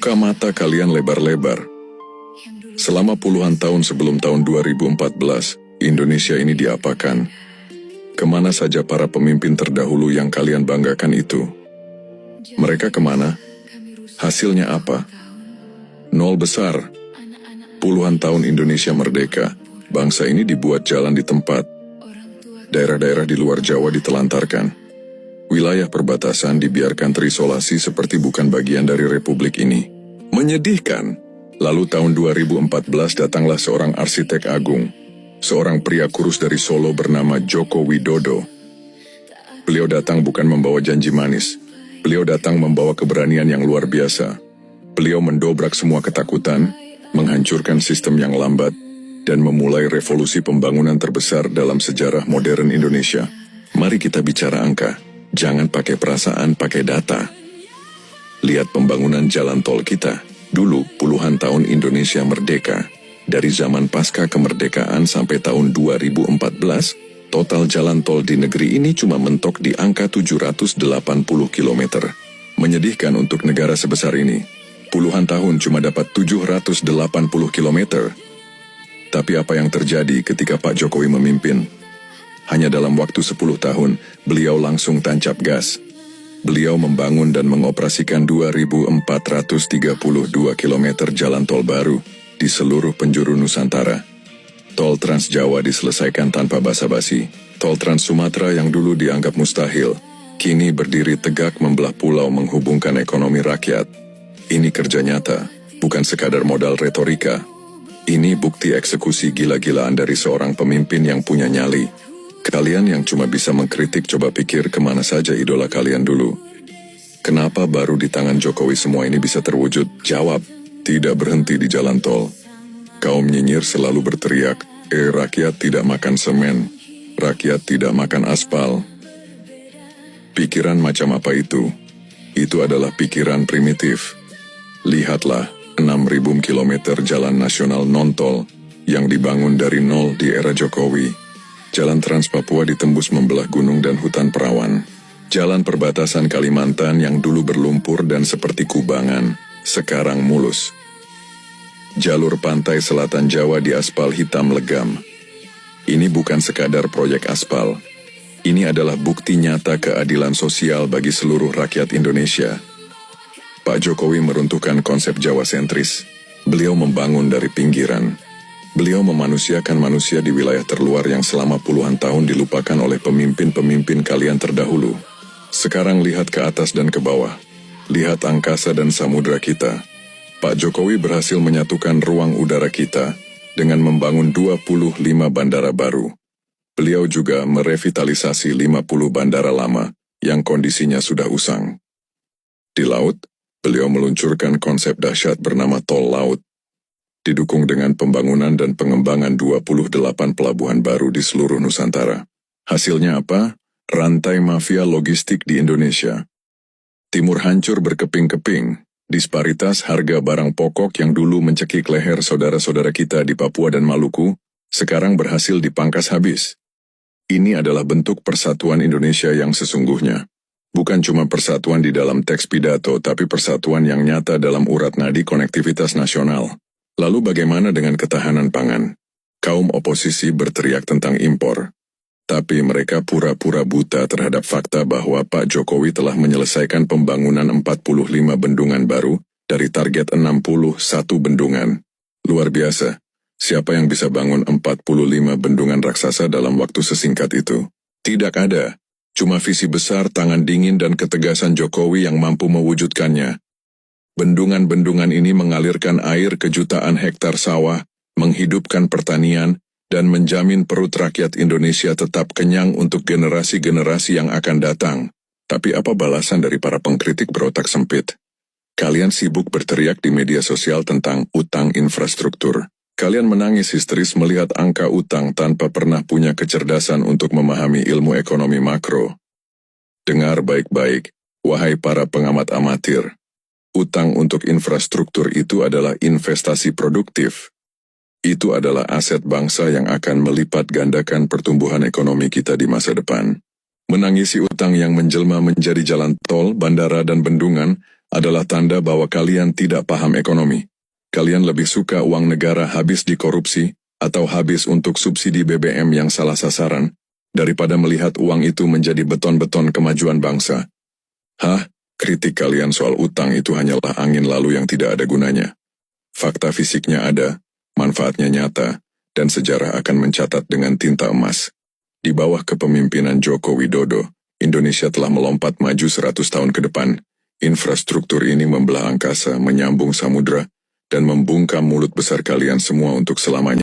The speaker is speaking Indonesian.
Buka mata kalian lebar-lebar. Selama puluhan tahun sebelum tahun 2014, Indonesia ini diapakan? Kemana saja para pemimpin terdahulu yang kalian banggakan itu? Mereka kemana? Hasilnya apa? Nol besar. Puluhan tahun Indonesia merdeka, bangsa ini dibuat jalan di tempat. Daerah-daerah di luar Jawa ditelantarkan. Wilayah perbatasan dibiarkan terisolasi seperti bukan bagian dari republik ini. Menyedihkan. Lalu tahun 2014 datanglah seorang arsitek agung, seorang pria kurus dari Solo bernama Joko Widodo. Beliau datang bukan membawa janji manis. Beliau datang membawa keberanian yang luar biasa. Beliau mendobrak semua ketakutan, menghancurkan sistem yang lambat, dan memulai revolusi pembangunan terbesar dalam sejarah modern Indonesia. Mari kita bicara angka. Jangan pakai perasaan, pakai data. Lihat pembangunan jalan tol kita. Dulu, puluhan tahun Indonesia merdeka. Dari zaman pasca kemerdekaan sampai tahun 2014, total jalan tol di negeri ini cuma mentok di angka 780 km. Menyedihkan untuk negara sebesar ini. Puluhan tahun cuma dapat 780 km. Tapi apa yang terjadi ketika Pak Jokowi memimpin? Hanya dalam waktu 10 tahun, beliau langsung tancap gas. Beliau membangun dan mengoperasikan 2.432 km jalan tol baru di seluruh penjuru Nusantara. Tol Trans Jawa diselesaikan tanpa basa-basi. Tol Trans Sumatera yang dulu dianggap mustahil, kini berdiri tegak membelah pulau menghubungkan ekonomi rakyat. Ini kerja nyata, bukan sekadar modal retorika. Ini bukti eksekusi gila-gilaan dari seorang pemimpin yang punya nyali. Kalian yang cuma bisa mengkritik coba pikir kemana saja idola kalian dulu. Kenapa baru di tangan Jokowi semua ini bisa terwujud? Jawab, tidak berhenti di jalan tol. Kaum nyinyir selalu berteriak, rakyat tidak makan semen, rakyat tidak makan aspal. Pikiran macam apa itu? Itu adalah pikiran primitif. Lihatlah, 6.000 km jalan nasional non-tol yang dibangun dari nol di era Jokowi. Jalan Trans Papua ditembus membelah gunung dan hutan perawan. Jalan perbatasan Kalimantan yang dulu berlumpur dan seperti kubangan, sekarang mulus. Jalur pantai selatan Jawa diaspal hitam legam. Ini bukan sekadar proyek aspal. Ini adalah bukti nyata keadilan sosial bagi seluruh rakyat Indonesia. Pak Jokowi meruntuhkan konsep Jawa sentris. Beliau membangun dari pinggiran. Beliau memanusiakan manusia di wilayah terluar yang selama puluhan tahun dilupakan oleh pemimpin-pemimpin kalian terdahulu. Sekarang lihat ke atas dan ke bawah. Lihat angkasa dan samudra kita. Pak Jokowi berhasil menyatukan ruang udara kita dengan membangun 25 bandara baru. Beliau juga merevitalisasi 50 bandara lama yang kondisinya sudah usang. Di laut, beliau meluncurkan konsep dahsyat bernama Tol Laut. Didukung dengan pembangunan dan pengembangan 28 pelabuhan baru di seluruh Nusantara. Hasilnya apa? Rantai mafia logistik di Indonesia. Timur hancur berkeping-keping. Disparitas harga barang pokok yang dulu mencekik leher saudara-saudara kita di Papua dan Maluku, sekarang berhasil dipangkas habis. Ini adalah bentuk persatuan Indonesia yang sesungguhnya. Bukan cuma persatuan di dalam teks pidato, tapi persatuan yang nyata dalam urat nadi konektivitas nasional. Lalu bagaimana dengan ketahanan pangan? Kaum oposisi berteriak tentang impor. Tapi mereka pura-pura buta terhadap fakta bahwa Pak Jokowi telah menyelesaikan pembangunan 45 bendungan baru dari target 61 bendungan. Luar biasa. Siapa yang bisa bangun 45 bendungan raksasa dalam waktu sesingkat itu? Tidak ada. Cuma visi besar, tangan dingin dan ketegasan Jokowi yang mampu mewujudkannya. Bendungan-bendungan ini mengalirkan air ke jutaan hektar sawah, menghidupkan pertanian, dan menjamin perut rakyat Indonesia tetap kenyang untuk generasi-generasi yang akan datang. Tapi apa balasan dari para pengkritik berotak sempit? Kalian sibuk berteriak di media sosial tentang utang infrastruktur. Kalian menangis histeris melihat angka utang tanpa pernah punya kecerdasan untuk memahami ilmu ekonomi makro. Dengar baik-baik, wahai para pengamat amatir. Utang untuk infrastruktur itu adalah investasi produktif. Itu adalah aset bangsa yang akan melipat gandakan pertumbuhan ekonomi kita di masa depan. Menangisi utang yang menjelma menjadi jalan tol, bandara dan bendungan adalah tanda bahwa kalian tidak paham ekonomi. Kalian lebih suka uang negara habis di korupsi atau habis untuk subsidi BBM yang salah sasaran, daripada melihat uang itu menjadi beton-beton kemajuan bangsa. Hah? Kritik kalian soal utang itu hanyalah angin lalu yang tidak ada gunanya. Fakta fisiknya ada, manfaatnya nyata, dan sejarah akan mencatat dengan tinta emas. Di bawah kepemimpinan Joko Widodo, Indonesia telah melompat maju 100 tahun ke depan. Infrastruktur ini membelah angkasa, menyambung samudra, dan membungkam mulut besar kalian semua untuk selamanya.